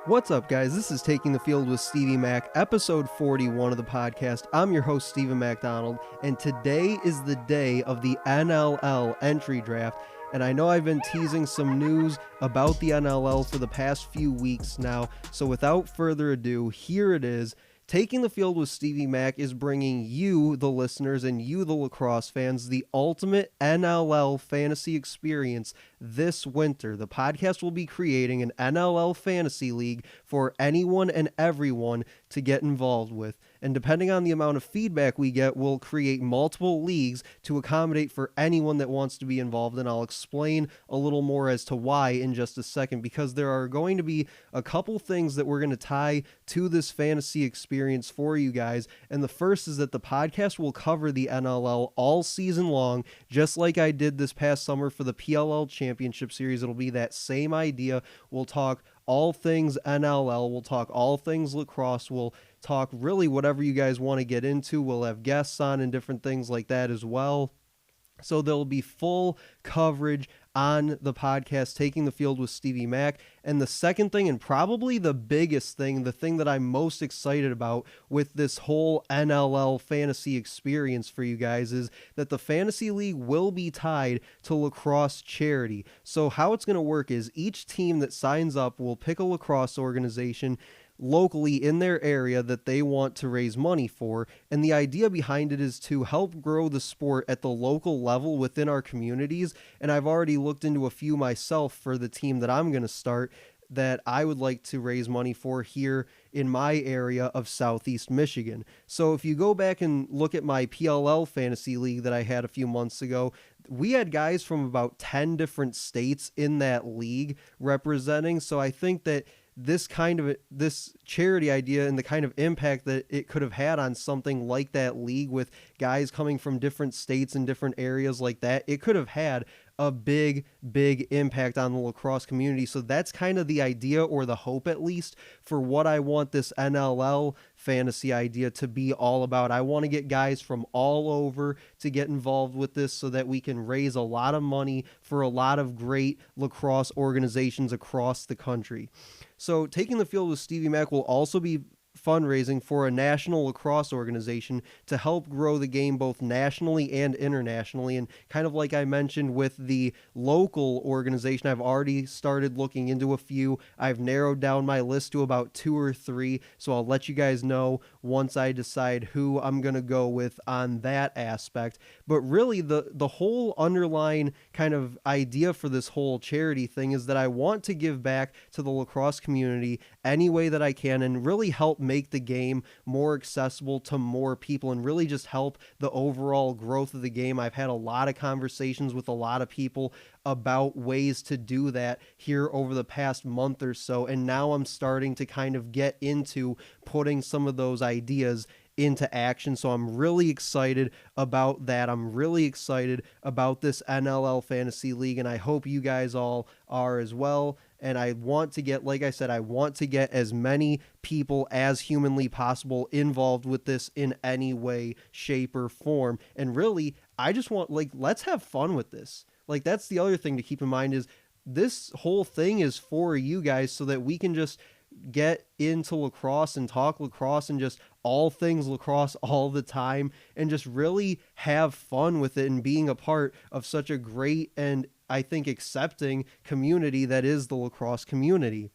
What's up, guys? This is Taking the Field with Stevie Mac, episode 41 of the podcast. I'm your host, Stephen MacDonald, and today is the day of the NLL entry draft. And I know I've been teasing some news about the NLL for the past few weeks now, so without further ado, here it is. Taking the Field with Stevie Mac is bringing you, the listeners, and you, the lacrosse fans, the ultimate NLL fantasy experience this winter. The podcast will be creating an NLL fantasy league for anyone and everyone to get involved with. And depending on the amount of feedback we get, we'll create multiple leagues to accommodate for anyone that wants to be involved. And I'll explain a little more as to why in just a second, because there are going to be a couple things that we're going to tie to this fantasy experience for you guys. And the first is that the podcast will cover the NLL all season long, just like I did this past summer for the PLL Championship Series. It'll be that same idea. We'll talk all things NLL. We'll talk all things lacrosse. We'll talk really whatever you guys want to get into. We'll have guests on and different things like that as well. So there'll be full coverage on the podcast, Taking the Field with Stevie Mac. And the second thing, and probably the biggest thing, the thing that I'm most excited about with this whole NLL fantasy experience for you guys, is that the fantasy league will be tied to lacrosse charity. So how it's going to work is each team that signs up will pick a lacrosse organization locally in their area that they want to raise money for, and the idea behind it is to help grow the sport at the local level within our communities. And I've already looked into a few myself for the team that I'm going to start that I would like to raise money for here in my area of Southeast Michigan. So if you go back and look at my PLL fantasy league that I had a few months ago, we had guys from about 10 different states in that league representing. So I think that this charity idea and the kind of impact that it could have had on something like that league with guys coming from different states and different areas like that, it could have had a big impact on the lacrosse community. So that's kind of the idea, or the hope at least, for what I want this NLL fantasy idea to be all about. I want to get guys from all over to get involved with this so that we can raise a lot of money for a lot of great lacrosse organizations across the country. So Taking the Field with Stevie Mac will also be fundraising for a national lacrosse organization to help grow the game both nationally and internationally. And kind of like I mentioned with the local organization, I've already started looking into a few. I've narrowed down my list to about 2 or 3, so I'll let you guys know once I decide who I'm going to go with on that aspect. But really the whole underlying kind of idea for this whole charity thing is that I want to give back to the lacrosse community any way that I can and really help make the game more accessible to more people and really just help the overall growth of the game. I've had a lot of conversations with a lot of people about ways to do that here over the past month or so, and now I'm starting to kind of get into putting some of those ideas into action. So I'm really excited about that. I'm really excited about this NLL fantasy league, and I hope you guys all are as well. And I want to get, like I said, I want to get as many people as humanly possible involved with this in any way, shape, or form. And really, I just want, let's have fun with this. That's the other thing to keep in mind, is this whole thing is for you guys so that we can just get into lacrosse and talk lacrosse and just all things lacrosse all the time and just really have fun with it and being a part of such a great and, I think, accepting community that is the lacrosse community.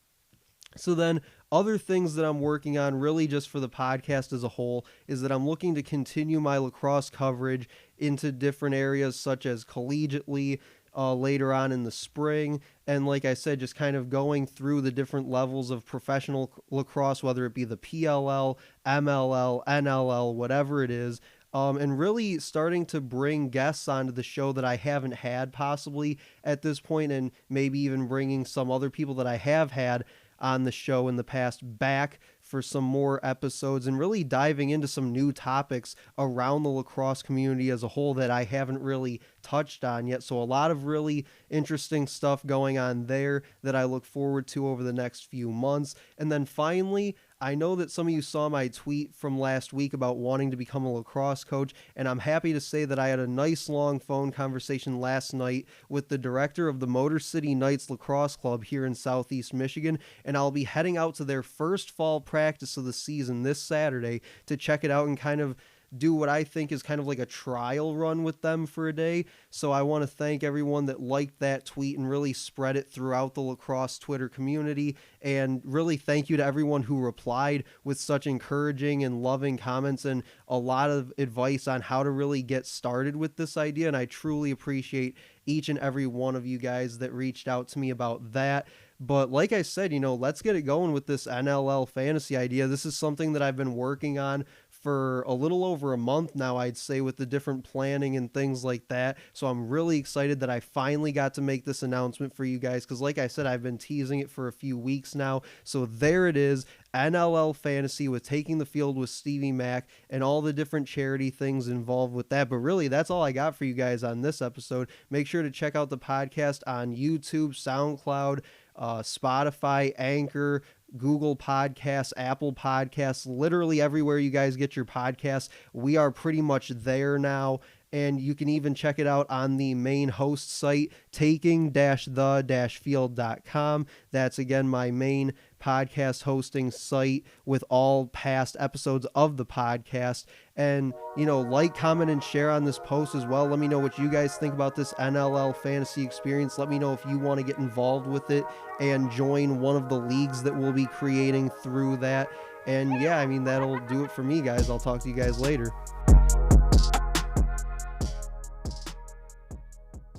So then other things that I'm working on really just for the podcast as a whole is that I'm looking to continue my lacrosse coverage into different areas such as collegiately, later on in the spring. And like I said, just kind of going through the different levels of professional lacrosse, whether it be the PLL, MLL, NLL, whatever it is. And really starting to bring guests onto the show that I haven't had possibly at this point, and maybe even bringing some other people that I have had on the show in the past back for some more episodes, and really diving into some new topics around the lacrosse community as a whole that I haven't really touched on yet. So a lot of really interesting stuff going on there that I look forward to over the next few months. And then finally, I know that some of you saw my tweet from last week about wanting to become a lacrosse coach, and I'm happy to say that I had a nice long phone conversation last night with the director of the Motor City Knights Lacrosse Club here in Southeast Michigan, and I'll be heading out to their first fall practice of the season this Saturday to check it out and kind of do what I think is kind of like a trial run with them for a day. So I want to thank everyone that liked that tweet and really spread it throughout the lacrosse Twitter community. And really thank you to everyone who replied with such encouraging and loving comments and a lot of advice on how to really get started with this idea. And I truly appreciate each and every one of you guys that reached out to me about that. But like I said, let's get it going with this NLL fantasy idea. This is something that I've been working on for a little over a month now, I'd say, with the different planning and things like that. So I'm really excited that I finally got to make this announcement for you guys, because like I said, I've been teasing it for a few weeks now. So there it is, NLL Fantasy with Taking the Field with Stevie Mac and all the different charity things involved with that. But really, that's all I got for you guys on this episode. Make sure to check out the podcast on YouTube, SoundCloud, Spotify, Anchor, Google Podcasts, Apple Podcasts, literally everywhere you guys get your podcasts. We are pretty much there now. And you can even check it out on the main host site, taking-the-field.com. That's, again, my main podcast hosting site with all past episodes of the podcast. And, like, comment, and share on this post as well. Let me know what you guys think about this NLL fantasy experience. Let me know if you want to get involved with it and join one of the leagues that we'll be creating through that. And yeah, that'll do it for me, guys. I'll talk to you guys later.